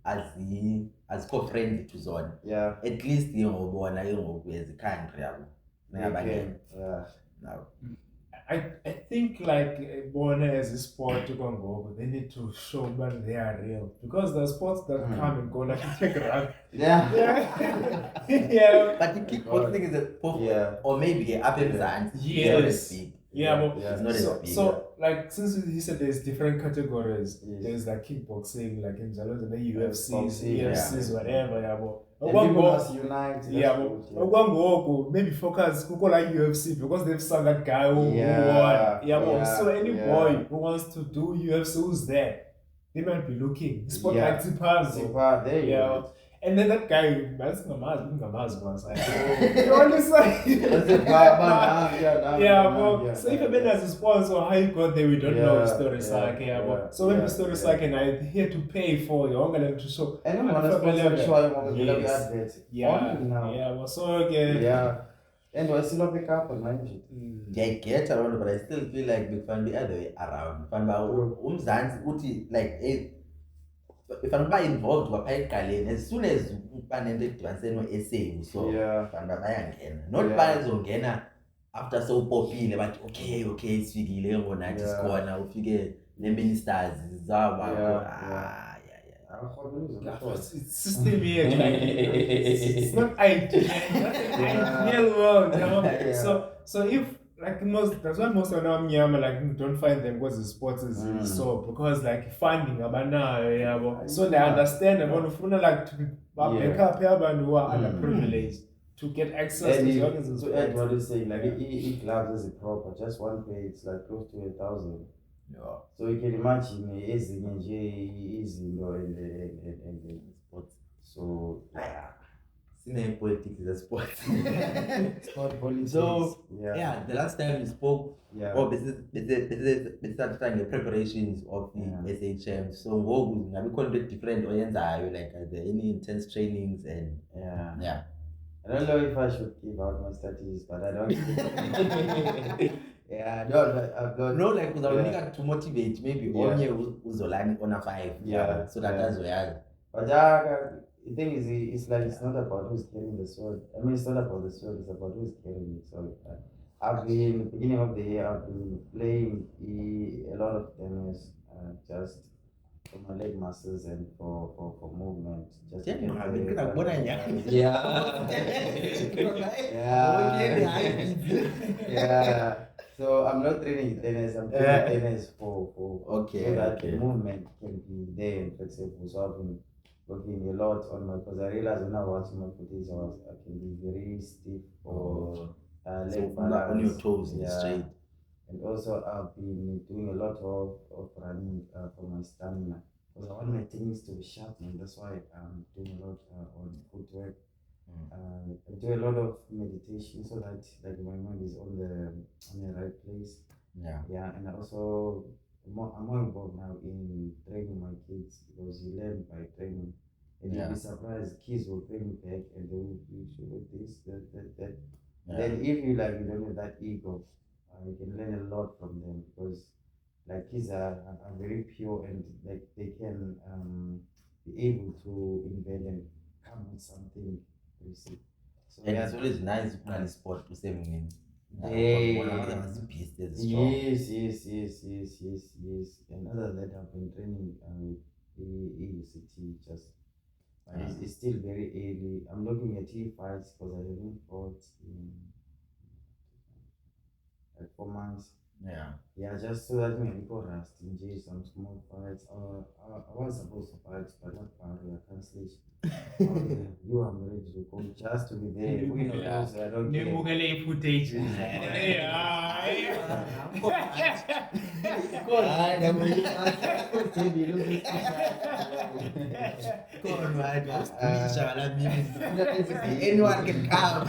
as co-friendly to Zone. At least you know born as a country. Now. I think like born as a sport to go, but they need to show that they are real because the sports that come and go like take rugby. But the kickboxing is a or maybe up in the it's not as big. So like since he said there's different categories, there's like kickboxing, like in Jalo, and then UFCs, whatever. Maybe focus Google like UFC because they've saw that guy who won. So any boy who wants to do UFC who's there, they might be looking. Sport like Zipazo. There you go. And then that guy, that's Ngamaz once. Only so if a man has a sponsor, how you got there, we don't know the story. So when the story is like, and I here to pay for your own to show. And I'm going to and I still pick up on my I get around, but I still feel like we can be the other way around. Like if I'm not involved with as soon as no essay, so not by after so popular, but okay, it's the ministers it's system here, like it's not ideal world, So if like that's why most of them like don't find them because the sports is so because like funding so they understand they want to like to back up who are underprivileged to get access to the so Ed, what is saying like clubs as a proper just one pay it's like close to 1,000. So you can imagine easy in the sports. So politics is a sport. Sport politics. So the last time we spoke, besides the preparations of the SHM. So what we call it different like are there any intense trainings and I don't know if I should give out my strategies, but I don't. Yeah, no, I've got. No, like Yeah. to motivate, maybe Yeah. only Zolani on a 5. Yeah, So that yeah. as well. But the thing is, it's like it's not about who's carrying the sword. I mean, it's not about the sword. It's about who's carrying it. So I've been beginning of the year. I've been playing a lot of tennis, just for my leg muscles and for movement. Just Yeah, to get I mean, the- kuna bona nya. Yeah. So I'm not training tennis. I'm training tennis for Okay, so that okay. the movement can be there and flexible. So I've been working a lot on my because I realized when I was watching my footage, I can be very stiff or leg balance on your toes and straight. And also I've been doing a lot of running for my stamina because I want my things to be sharp, and that's why I'm doing a lot on footwork. I do a lot of meditation so that like my mind is on the right place. Yeah, and also I'm more involved now in training my kids because you learn by training. And you'll be surprised, kids will train back and they will do this, that. Then if you like you don't have that ego, you can learn a lot from them because like kids are very pure and like they can be able to invent and come with something. You see. So And it's always nice to play sport to say They, strong. yes. And other than that, I've been training with EUCT just, but it's still very early. I'm looking at fights because I haven't fought in like 4 months. Yeah, just so that when people rest, enjoy some small fights. I was supposed to fight, but not Paru, I can't sleep. You are ready to go just to be there. We know those, I don't care. Nemukele footage. Anyone can come.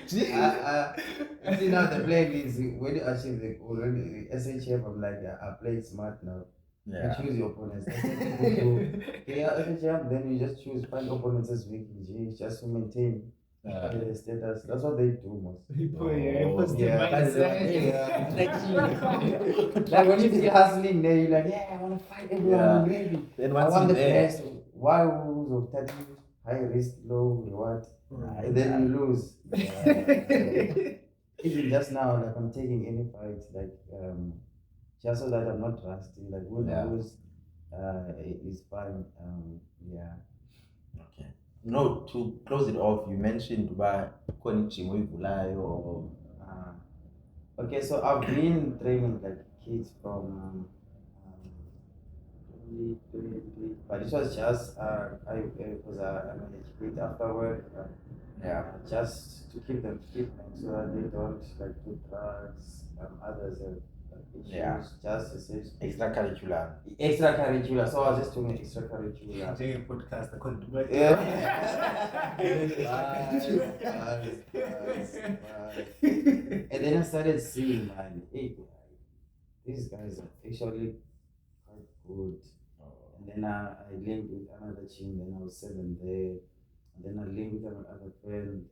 See now the plan is when you achieve the already SHF, I'm like I play smart now. You choose your opponents. SHF, then you just choose 5 opponents this week just to maintain the status. That's what they do most. Like when you see hustling there, you're like, yeah, I want to fight everyone, I'm ready. Then I once want the there, best. Why rules of 30 high risk, low reward, and then you lose. Even just now, like I'm taking any fight, like just so that I'm not rusty. Like win or lose, is fine. Okay. No, to close it off, you mentioned about or okay, so I've been training like kids from 2020, but this was just I was I'm an educator after work. Just to keep them fit and so that they don't like do drugs. Others have like, issues. Just to say extracurricular. Extracurricular. So I was just doing extracurricular. Doing a podcast, I couldn't do And then I started seeing, man, hey, these guys are actually quite good. And then I linked with another team, then I was 7 there. And then I linked with another friend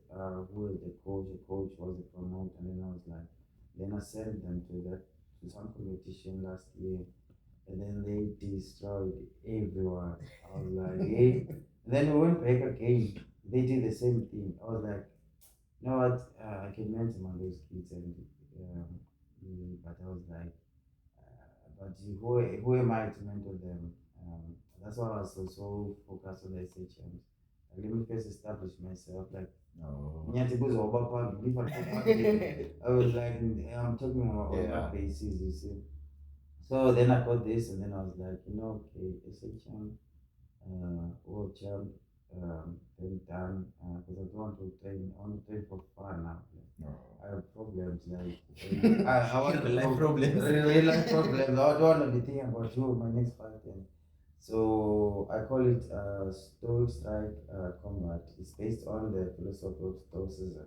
who was the coach. The coach was a promoter. And then I was like, then I sent them to some competition last year. And then they destroyed everyone. I was like, hey. And then we went back again. They did the same thing. I was like, you know what? I can mentor those kids. But I was like, but who am I to mentor them? That's why I was so focused on the SHMs. Let me first establish myself. Like, I was like, I'm talking on my basis, you see. So then I got this, and then I was like, okay, SHM, world champ, then done, because I don't want to train, I want to train for fun now. I have problems, like, I want life problems. Real life problems. I don't want to be thinking about my next fight. So I call it Stoic Strike Combat. It's based on the philosophy of Stoicism.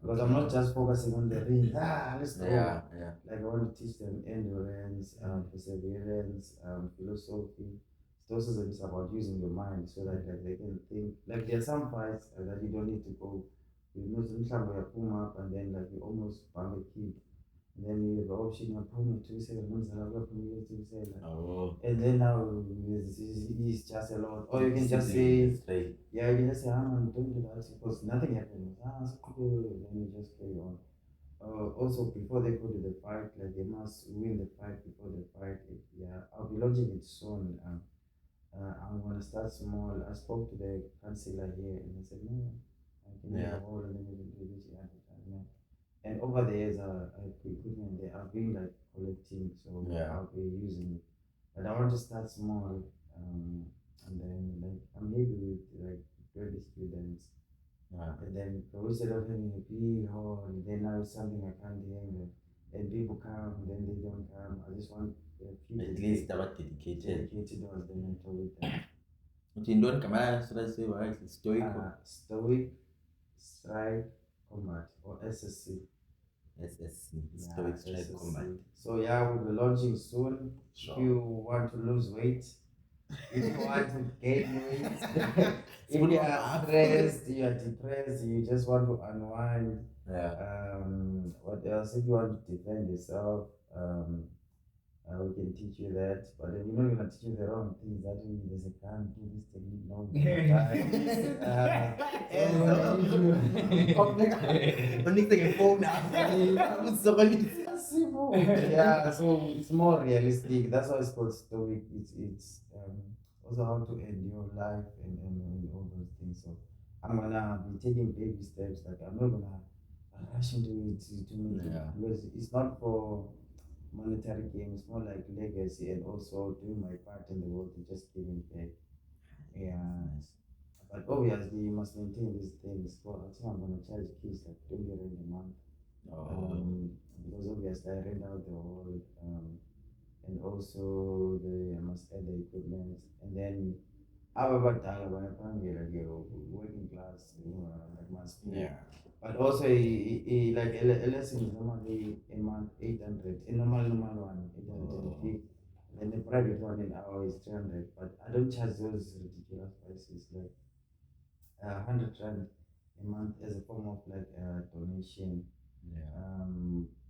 Because I'm not just focusing on the ring. Let's go. Yeah. Like I want to teach them endurance, perseverance, philosophy. Stoicism is about using your mind so that like, they can think. Like there are some fights that you don't need to go. You know, sometimes you pull up and then like you almost bump a kid. And then you have the option of pulling 2-7 months and I've got 2-7. Oh. And then now it's just a lot. Or you can just say, yeah, you can just say, man, don't do that because nothing happens. So cool. Then you just carry on. Also, before they go to the fight, like they must win the fight before the fight. I'll be launching it soon. I'm gonna start small. I spoke to the counselor here and they said, no, I can do the whole and then we can do this advertisement. And over the years, I put equipment there. I've been like collecting, so I'll be using it. But I want to start small, and then like I'm maybe with like 20 students. And then instead of having a big hall, then now it's something I can't handle. And people come, then they don't come. I just want a few at least about dedicated ones, then I told them. But you don't come out, so let's say, right? Stoic. Stoic, Strike, Combat, or SSC. Stoic Strike Combat. So yeah, we'll be launching soon. Sure. If you want to lose weight, if you want to gain weight, if you are stressed, you are depressed, you just want to unwind. What else? If you want to defend yourself, we can teach you that. But then we're not gonna teach you the wrong things. That means there's a gun, do this technique, no. Only thing I phone now. Yeah, so it's more realistic. That's why it's called stoic. It's also how to endure life and all those things. So I'm gonna be taking baby steps. Like I'm not gonna rush into it because it's not for monetary gain. It's more like legacy and also doing my part in the world and just giving back. Yeah. But obviously you must maintain these things. So I think I'm gonna charge kids like 20 rand a month. Because obviously I rent out the hall, and also I must add the equipment, and then ababadala bayaphangela ke working class, like must pay. But also like a lesson is normally a month 800, a normal one 850, then the private one in hour is 300. But I don't charge those ridiculous prices like 100 rand a month as a form of like donation.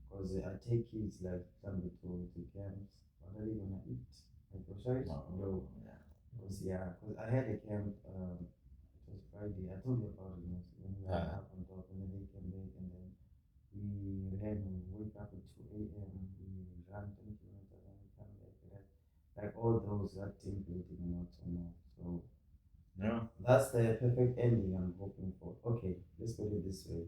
Because I take kids like somebody to camps. What are they gonna eat? Like groceries? No. Because I had a camp. It was Friday. I told you about it. When we were up on top, and then they came back, and then we ran. We wake up at 2 a.m. We ran 10 kilometers, and we come back. Like all those that team building and what so more. So. No. That's the perfect ending I'm hoping for. Okay, let's put it this way.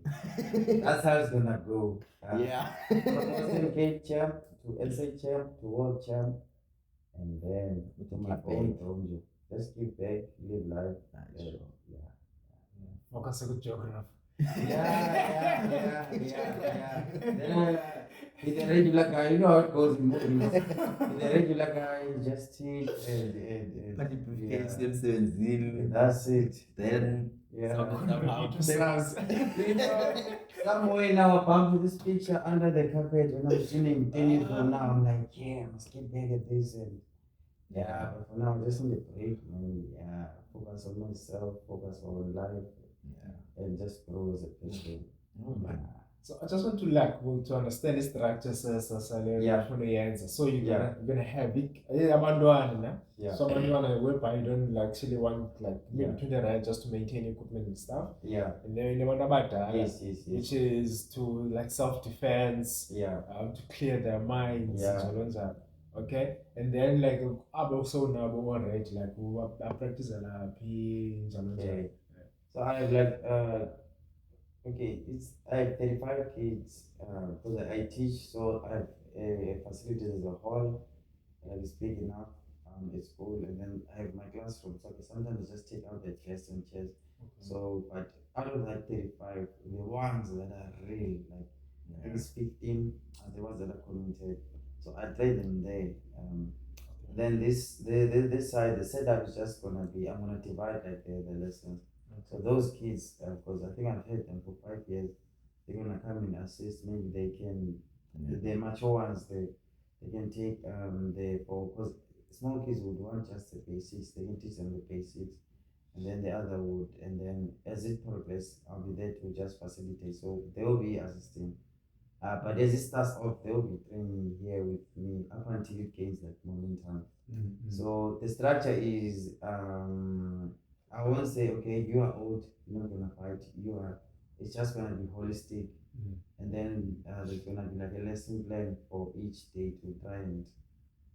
That's how it's gonna go. From SMK champ to SA champ to world champ, and then to my own donjo. Just give back, live life. Focus on geography. Yeah. Then with the regular guy, you know how it goes in movies. With the regular guy, you just teach and that's it. Then somewhere now I bump this picture under the carpet when I'm tuning 10 years from now. I'm like, I must get back at this and but for now I just need a break, man. Focus on myself, focus on life, and just grow as a person. So I just want to understand the structure so you're gonna have big abandoned. So abandoned whereby you don't actually want like maybe 20 rand just to maintain equipment and stuff. And then you want about yes. Which is to like self-defense, to clear their minds, okay, and then like also now right like we practice so I have like I have 35 kids because I teach, so I have a facility as a hall, like it's big enough, it's cool, and then I have my classroom, so sometimes I just take out the desks and chairs. So, but out of that 35, the ones that are real, like I think it's 15 are the ones that are committed, so I play them there. Then this side, the setup is just gonna be, I'm gonna divide like the lessons. So those kids, because I think I've had them for 5 years, they're gonna come and assist. Maybe they can, the mature ones, they can take because small kids would want just the basics. They can teach them the basics, and then the other would, and then as it progresses, I'll be there to just facilitate. So they will be assisting. But as it starts off, they will be training here with me up until it gains like momentum. So the structure is, I won't say, okay, you are old, you're not gonna fight. It's just gonna be holistic, and then there's gonna be like a lesson plan for each day to try and.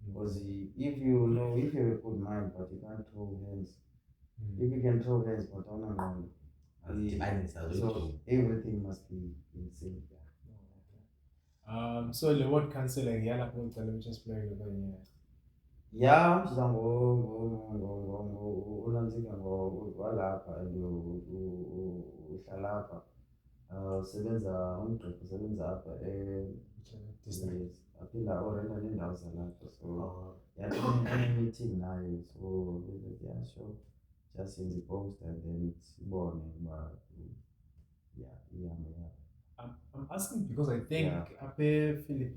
Because if you have a good mind, but you can't throw hands. If you can throw hands, but on so everything must be insane. So the word counseling, yeah, like what I'm just playing with you. Yeah, unanzika walapha and uhlala apha usebenza umgqibho usebenza apha aphinda orenta neendawo zalapha so meeting nayo so yeah sure just yenza ipost and then sibone uba yeah ihambe. I'm asking because I think Yeah. Ape Philip